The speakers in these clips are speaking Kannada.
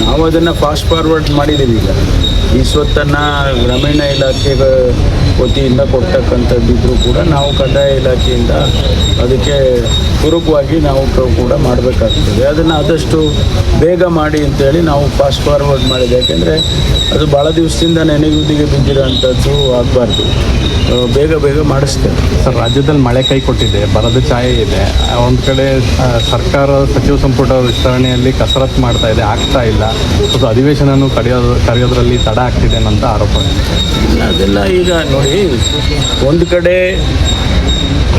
ನಾವು ಅದನ್ನು ಫಾಸ್ಟ್ ಫಾರ್ವರ್ಡ್ ಮಾಡಿದ್ದೀವಿ. ಈಗ ಈ ಸ್ವತ್ತನ್ನು ಗ್ರಾಮೀಣ ಇಲಾಖೆ ವತಿಯಿಂದ ಕೊಡ್ತಕ್ಕಂಥದ್ದಿದ್ರೂ ಕೂಡ ನಾವು ಕಂದಾಯ ಇಲಾಖೆಯಿಂದ ಅದಕ್ಕೆ ಪೂರಕವಾಗಿ ನಾವು ಕೂಡ ಮಾಡಬೇಕಾಗ್ತದೆ. ಅದನ್ನು ಆದಷ್ಟು ಬೇಗ ಮಾಡಿ ಅಂತೇಳಿ ನಾವು ಫಾಸ್ಟ್ ಫಾರ್ವರ್ಡ್ ಮಾಡಿದೆ. ಯಾಕೆಂದರೆ ಅದು ಭಾಳ ದಿವಸದಿಂದ ನೆನೆಗುದಿಗೆ ಬಿದ್ದಿರೋಂಥದ್ದು ಆಗಬಾರ್ದು. ಬೇಗ ಬೇಗ ಮಾಡಿಸ್ತೇವೆ ಸರ್. ರಾಜ್ಯದಲ್ಲಿ ಮಳೆ ಕೈ ಕೊಟ್ಟಿದೆ, ಬರದ ಛಾಯೆ ಇದೆ. ಒಂದು ಕಡೆ ಸರ್ಕಾರ ಸಚಿವ ಸಂಪುಟ ವಿಸ್ತರಣೆಯಲ್ಲಿ ಕಸರತ್ತು ಮಾಡ್ತಾ ಇದೆ, ಆಗ್ತಾ ಇಲ್ಲ. ಸ್ವಲ್ಪ ಅಧಿವೇಶನವನ್ನು ಕರೆಯೋದ್ರಲ್ಲಿ ತಡ ಆಗ್ತಿದೆ ಅನ್ನೋಂಥ ಆರೋಪ. ಅದೆಲ್ಲ ಈಗ ನೋಡಿ, ಒಂದು ಕಡೆ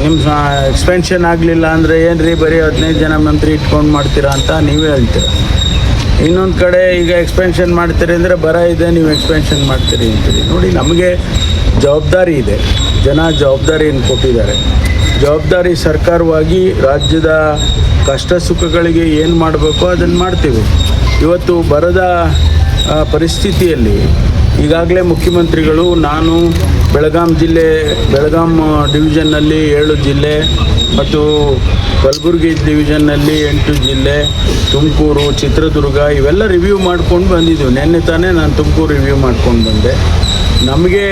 ನಿಮ್ಮ ಎಕ್ಸ್ಪೆನ್ಷನ್ ಆಗಲಿಲ್ಲ ಅಂದರೆ ಏನು ರೀ ಬರೀ 15 ಜನ ಮಂತ್ರಿ ಇಟ್ಕೊಂಡು ಮಾಡ್ತೀರಾ ಅಂತ ನೀವೇ ಹೇಳ್ತೀರ. ಇನ್ನೊಂದು ಕಡೆ ಈಗ ಎಕ್ಸ್ಪೆನ್ಷನ್ ಮಾಡ್ತೀರಿ ಅಂದರೆ ಬರ ಇದೆ, ನೀವು ಎಕ್ಸ್ಪೆನ್ಷನ್ ಮಾಡ್ತೀರಿ ಅಂತೀರಿ. ನೋಡಿ, ನಮಗೆ ಜವಾಬ್ದಾರಿ ಇದೆ, ಜನ ಜವಾಬ್ದಾರಿಯನ್ನು ಕೊಟ್ಟಿದ್ದಾರೆ. ಜವಾಬ್ದಾರಿ ಸರ್ಕಾರವಾಗಿ ರಾಜ್ಯದ ಕಷ್ಟ ಸುಖಗಳಿಗೆ ಏನು ಮಾಡಬೇಕೋ ಅದನ್ನು ಮಾಡ್ತೀವಿ. ಇವತ್ತು ಬರದ ಪರಿಸ್ಥಿತಿಯಲ್ಲಿ ಈಗಾಗಲೇ ಮುಖ್ಯಮಂತ್ರಿಗಳು, ನಾನು ಬೆಳಗಾಂ ಡಿವಿಷನ್ನಲ್ಲಿ 7 ಜಿಲ್ಲೆ ಮತ್ತು ಕಲಬುರಗಿ ಡಿವಿಷನ್ನಲ್ಲಿ 8 ಜಿಲ್ಲೆ, ತುಮಕೂರು, ಚಿತ್ರದುರ್ಗ ಇವೆಲ್ಲ ರಿವ್ಯೂ ಮಾಡ್ಕೊಂಡು ಬಂದಿದ್ದೀವಿ. ನಿನ್ನೆ ತಾನೇ ನಾನು ತುಮಕೂರು ರಿವ್ಯೂ ಮಾಡ್ಕೊಂಡು ಬಂದೆ. ನಮಗೆ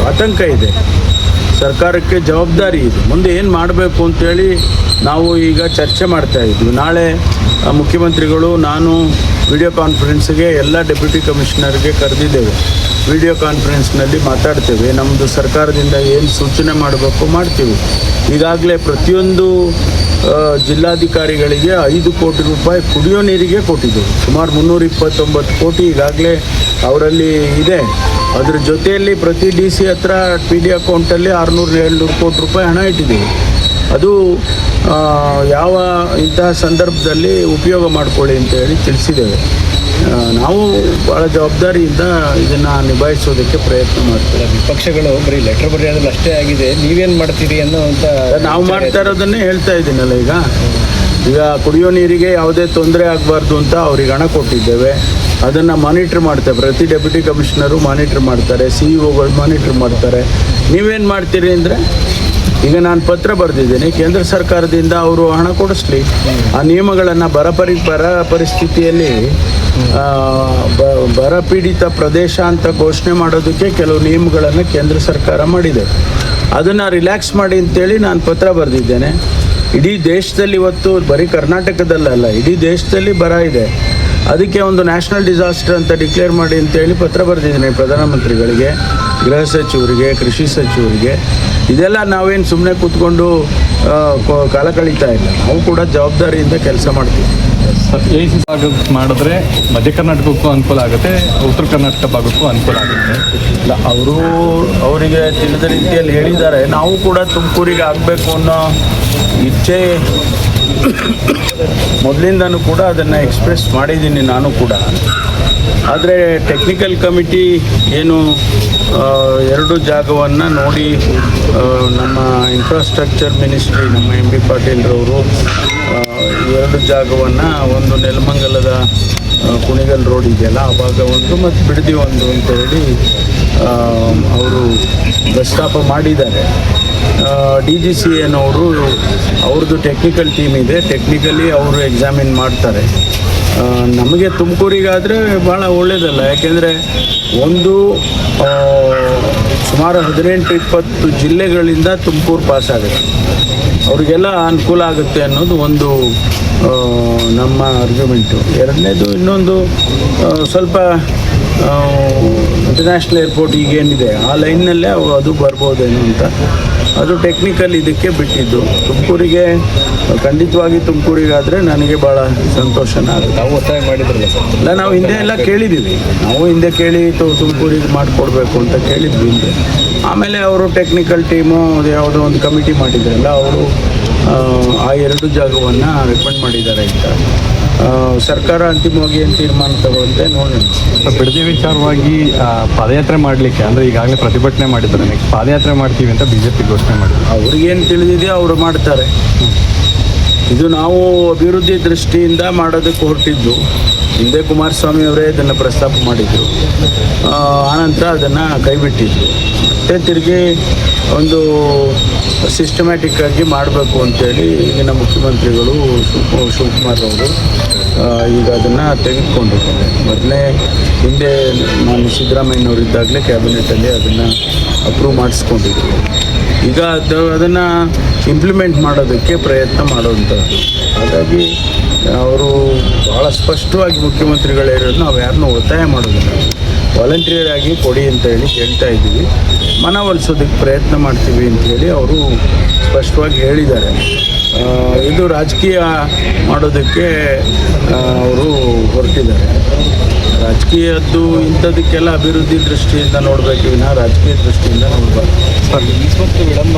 ಆತಂಕ ಇದೆ, ಸರ್ಕಾರಕ್ಕೆ ಜವಾಬ್ದಾರಿ ಇದೆ. ಮುಂದೆ ಏನು ಮಾಡಬೇಕು ಅಂತೇಳಿ ನಾವು ಈಗ ಚರ್ಚೆ ಮಾಡ್ತಾಯಿದ್ವಿ. ನಾಳೆ ಮುಖ್ಯಮಂತ್ರಿಗಳು, ನಾನು ವಿಡಿಯೋ ಕಾನ್ಫರೆನ್ಸ್ಗೆ ಎಲ್ಲ ಡೆಪ್ಯೂಟಿ ಕಮಿಷನರ್ಗೆ ಕರೆದಿದ್ದೇವೆ. ವಿಡಿಯೋ ಕಾನ್ಫರೆನ್ಸ್ನಲ್ಲಿ ಮಾತಾಡ್ತೇವೆ. ನಮ್ಮದು ಸರ್ಕಾರದಿಂದ ಏನು ಸೂಚನೆ ಮಾಡಬೇಕು ಮಾಡ್ತೀವಿ. ಈಗಾಗಲೇ ಪ್ರತಿಯೊಂದು ಜಿಲ್ಲಾಧಿಕಾರಿಗಳಿಗೆ 5 ಕೋಟಿ ರೂಪಾಯಿ ಕುಡಿಯೋ ನೀರಿಗೆ ಕೊಟ್ಟಿದ್ದೆವು. ಸುಮಾರು 329 ಕೋಟಿ ಈಗಾಗಲೇ ಅವರಲ್ಲಿ ಇದೆ. ಅದರ ಜೊತೆಯಲ್ಲಿ ಪ್ರತಿ DC ಹತ್ರ PD ಅಕೌಂಟಲ್ಲಿ 600-700 ಕೋಟಿ ರೂಪಾಯಿ ಹಣ ಇಟ್ಟಿದ್ದೀವಿ. ಅದು ಯಾವ ಇಂತಹ ಸಂದರ್ಭದಲ್ಲಿ ಉಪಯೋಗ ಮಾಡಿಕೊಳ್ಳಿ ಅಂತೇಳಿ ತಿಳಿಸಿದ್ದೇವೆ. ನಾವು ಭಾಳ ಜವಾಬ್ದಾರಿಯಿಂದ ಇದನ್ನು ನಿಭಾಯಿಸೋದಕ್ಕೆ ಪ್ರಯತ್ನ ಮಾಡ್ತೇವೆ. ವಿಪಕ್ಷಗಳು ಬರೀ ಲೆಟರ್ ಬರೆಯೋದ್ರಲ್ಲಿ ಅಷ್ಟೇ ಆಗಿದೆ, ನೀವೇನು ಮಾಡ್ತೀರಿ ಅನ್ನೋಂಥ ನಾವು ಮಾಡ್ತಾ ಇರೋದನ್ನೇ ಹೇಳ್ತಾ ಇದ್ದೀನಲ್ಲ. ಈಗ ಕುಡಿಯೋ ನೀರಿಗೆ ಯಾವುದೇ ತೊಂದರೆ ಆಗಬಾರ್ದು ಅಂತ ಅವ್ರಿಗೆ ಹಣ ಕೊಟ್ಟಿದ್ದೇವೆ. ಅದನ್ನು ಮಾನಿಟ್ರ್ ಮಾಡ್ತೇವೆ. ಪ್ರತಿ ಡೆಪ್ಯೂಟಿ ಕಮಿಷನರು ಮಾನಿಟ್ರ್ ಮಾಡ್ತಾರೆ, CEO ಮಾನಿಟ್ರ್ ಮಾಡ್ತಾರೆ. ನೀವೇನು ಮಾಡ್ತೀರಿ ಅಂದರೆ, ಈಗ ನಾನು ಪತ್ರ ಬರೆದಿದ್ದೇನೆ ಕೇಂದ್ರ ಸರ್ಕಾರದಿಂದ ಅವರು ಹಣ ಕೊಡಿಸ್ಲಿ. ಆ ನಿಯಮಗಳನ್ನು ಬರ ಪರಿಸ್ಥಿತಿಯಲ್ಲಿ ಬರಪೀಡಿತ ಪ್ರದೇಶ ಅಂತ ಘೋಷಣೆ ಮಾಡೋದಕ್ಕೆ ಕೆಲವು ನಿಯಮಗಳನ್ನು ಕೇಂದ್ರ ಸರ್ಕಾರ ಮಾಡಿದೆ. ಅದನ್ನು ರಿಲ್ಯಾಕ್ಸ್ ಮಾಡಿ ಅಂತೇಳಿ ನಾನು ಪತ್ರ ಬರೆದಿದ್ದೇನೆ. ಇಡೀ ದೇಶದಲ್ಲಿ ಇವತ್ತು, ಬರೀ ಕರ್ನಾಟಕದಲ್ಲಲ್ಲ, ಇಡೀ ದೇಶದಲ್ಲಿ ಬರ ಇದೆ. ಅದಕ್ಕೆ ಒಂದು ನ್ಯಾಷನಲ್ ಡಿಸಾಸ್ಟರ್ ಅಂತ ಡಿಕ್ಲೇರ್ ಮಾಡಿ ಅಂತೇಳಿ ಪತ್ರ ಬರೆದಿದ್ದೇನೆ ಪ್ರಧಾನಮಂತ್ರಿಗಳಿಗೆ, ಗೃಹ ಸಚಿವರಿಗೆ, ಕೃಷಿ ಸಚಿವರಿಗೆ. ಇದೆಲ್ಲ ನಾವೇನು ಸುಮ್ಮನೆ ಕೂತ್ಕೊಂಡು ಕಾಲ ಕಳೀತಾ ಇಲ್ಲ. ನಾವು ಕೂಡ ಜವಾಬ್ದಾರಿಯಿಂದ ಕೆಲಸ ಮಾಡ್ತೀವಿ. AC ಭಾಗಕ್ಕೆ ಮಾಡಿದ್ರೆ ಮಧ್ಯ ಕರ್ನಾಟಕಕ್ಕೂ ಅನುಕೂಲ ಆಗುತ್ತೆ, ಉತ್ತರ ಕರ್ನಾಟಕ ಭಾಗಕ್ಕೂ ಅನುಕೂಲ ಆಗುತ್ತೆ. ಇಲ್ಲ, ಅವರಿಗೆ ತಿಳಿದ ರೀತಿಯಲ್ಲಿ ಹೇಳಿದ್ದಾರೆ. ನಾವು ಕೂಡ ತುಮಕೂರಿಗೆ ಆಗಬೇಕು ಅನ್ನೋ ಇಚ್ಛೆ ಮೊದಲಿಂದನೂ ಕೂಡ ಅದನ್ನು ಎಕ್ಸ್ಪ್ರೆಸ್ ಮಾಡಿದ್ದೀನಿ ನಾನು ಕೂಡ. ಆದರೆ ಟೆಕ್ನಿಕಲ್ ಕಮಿಟಿ ಏನು 2 ಜಾಗವನ್ನು ನೋಡಿ, ನಮ್ಮ ಇನ್ಫ್ರಾಸ್ಟ್ರಕ್ಚರ್ ಮಿನಿಸ್ಟ್ರಿ, ನಮ್ಮ MB ಪಾಟೀಲ್ರವರು 2 ಜಾಗವನ್ನು, ಒಂದು ನೆಲಮಂಗಲದ ಕುಣಿಗಲ್ ರೋಡ್ ಇದೆಯಲ್ಲ ಆ ಭಾಗ ಒಂದು, ಮತ್ತು ಬಿಡದಿ ಒಂದು ಅಂತ ಹೇಳಿ ಅವರು ಪ್ರಸ್ತಾಪ ಮಾಡಿದ್ದಾರೆ. DGCA ಅವ್ರದ್ದು ಟೆಕ್ನಿಕಲ್ ಟೀಮ್ ಇದೆ, ಟೆಕ್ನಿಕಲಿ ಅವರು ಎಕ್ಸಾಮಿನ್ ಮಾಡ್ತಾರೆ. ನಮಗೆ ತುಮಕೂರಿಗಾದರೆ ಭಾಳ ಒಳ್ಳೆಯದಲ್ಲ. ಯಾಕೆಂದರೆ ಸುಮಾರು 18-20 ಜಿಲ್ಲೆಗಳಿಂದ ತುಮಕೂರು ಪಾಸ್ ಆಗುತ್ತೆ. ಅವರಿಗೆಲ್ಲ ಅನುಕೂಲ ಆಗುತ್ತೆ ಅನ್ನೋದು ಒಂದು ನಮ್ಮ ಆರ್ಗ್ಯುಮೆಂಟು. ಎರಡನೇದು, ಇನ್ನೊಂದು ಸ್ವಲ್ಪ ಇಂಟರ್ನ್ಯಾಷನಲ್ ಏರ್ಪೋರ್ಟ್ ಈಗೇನಿದೆ ಆ ಲೈನ್ನಲ್ಲೇ ಅದು ಬರ್ಬೋದೇನೋ ಅಂತ, ಅದು ಟೆಕ್ನಿಕಲ್ ಇದಕ್ಕೆ ಬಿಟ್ಟಿದ್ದು. ಖಂಡಿತವಾಗಿ ತುಮಕೂರಿಗಾದರೆ ನನಗೆ ಭಾಳ ಸಂತೋಷನ ಆಗುತ್ತೆ. ನಾವು ಒತ್ತಾಯ ಮಾಡಿದ್ರಲ್ಲ ಸರ್? ಇಲ್ಲ, ನಾವು ಹಿಂದೆ ಎಲ್ಲ ಕೇಳಿದ್ದೀವಿ. ನಾವು ಹಿಂದೆ ಕೇಳಿ ತುಮಕೂರಿಗೆ ಮಾಡಿಕೊಡ್ಬೇಕು ಅಂತ ಕೇಳಿದ್ವಿ ಹಿಂದೆ. ಆಮೇಲೆ ಅವರು ಟೆಕ್ನಿಕಲ್ ಟೀಮು ಯಾವುದೋ ಒಂದು ಕಮಿಟಿ ಮಾಡಿದ್ರಲ್ಲ, ಅವರು ಆ 2 ಜಾಗವನ್ನು ರೆಕಮೆಂಡ್ ಮಾಡಿದ್ದಾರೆ ಅಂತ. ಸರ್ಕಾರ ಅಂತಿಮವಾಗಿ ಏನು ತೀರ್ಮಾನ ತಗೊಳುತ್ತೆ ನೋಡೋಣ. ಬಿಡದಿ ವಿಚಾರವಾಗಿ ಪಾದಯಾತ್ರೆ ಮಾಡಲಿಕ್ಕೆ, ಅಂದರೆ ಈಗಾಗಲೇ ಪ್ರತಿಭಟನೆ ಮಾಡಿದ್ದಾರೆ, ನೆಕ್ಸ್ಟ್ ಪಾದಯಾತ್ರೆ ಮಾಡ್ತೀವಿ ಅಂತ BJP ಘೋಷಣೆ ಮಾಡಿದ್ದಾರೆ. ಅವ್ರಿಗೇನು ತಿಳಿದಿದೆಯೋ ಅವರು ಮಾಡ್ತಾರೆ. ಇದು ನಾವು ಅಭಿವೃದ್ಧಿ ದೃಷ್ಟಿಯಿಂದ ಮಾಡೋದಕ್ಕೆ ಹೊರಟಿದ್ದು. ಹಿಂದೆ ಕುಮಾರಸ್ವಾಮಿ ಅವರೇ ಇದನ್ನು ಪ್ರಸ್ತಾಪ ಮಾಡಿದರು. ಆನಂತರ ಅದನ್ನು ಕೈಬಿಟ್ಟಿದ್ರು. ಮತ್ತೆ ತಿರುಗಿ ಒಂದು ಸಿಸ್ಟಮ್ಯಾಟಿಕ್ ಆಗಿ ಮಾಡಬೇಕು ಅಂತೇಳಿ ಈಗಿನ ಮುಖ್ಯಮಂತ್ರಿಗಳು ಶಿವಕುಮಾರ್ ಅವರು ಈಗ ಅದನ್ನು ತೆಗೆದುಕೊಂಡಿದ್ದಾರೆ. ಮೊದಲೇ ಹಿಂದೆ ನಾನು ಸಿದ್ದರಾಮಯ್ಯನವರಿದ್ದಾಗಲೇ ಕ್ಯಾಬಿನೆಟಲ್ಲಿ ಅದನ್ನು ಅಪ್ರೂವ್ ಮಾಡಿಸ್ಕೊಂಡಿದ್ರು. ಈಗ ಅದನ್ನು ಇಂಪ್ಲಿಮೆಂಟ್ ಮಾಡೋದಕ್ಕೆ ಪ್ರಯತ್ನ ಮಾಡುವಂಥದ್ದು. ಹಾಗಾಗಿ ಅವರು ಭಾಳ ಸ್ಪಷ್ಟವಾಗಿ ಮುಖ್ಯಮಂತ್ರಿಗಳು ಹೇಳಿರೋದು, ನಾವು ಯಾರನ್ನೂ ಒತ್ತಾಯ ಮಾಡೋದಿಲ್ಲ, ವಾಲಂಟಿಯರ್ ಆಗಿ ಕೊಡಿ ಅಂತ ಹೇಳಿ ಕೇಳ್ತಾ ಇದ್ದೀವಿ, ಮನವೊಲಿಸೋದಕ್ಕೆ ಪ್ರಯತ್ನ ಮಾಡ್ತೀವಿ ಅಂಥೇಳಿ ಅವರು ಸ್ಪಷ್ಟವಾಗಿ ಹೇಳಿದ್ದಾರೆ. ಇದು ರಾಜಕೀಯ ಮಾಡೋದಕ್ಕೆ ಅವರು ಹೊರಟಿದ್ದಾರೆ. ರಾಜಕೀಯದ್ದು ಇಂಥದಕ್ಕೆಲ್ಲ ಅಭಿವೃದ್ಧಿ ದೃಷ್ಟಿಯಿಂದ ನೋಡಬೇಕು ವಿನಃ ರಾಜಕೀಯ ದೃಷ್ಟಿಯಿಂದ ನೋಡಬಾರ್ದು. ವಿಳಂಬ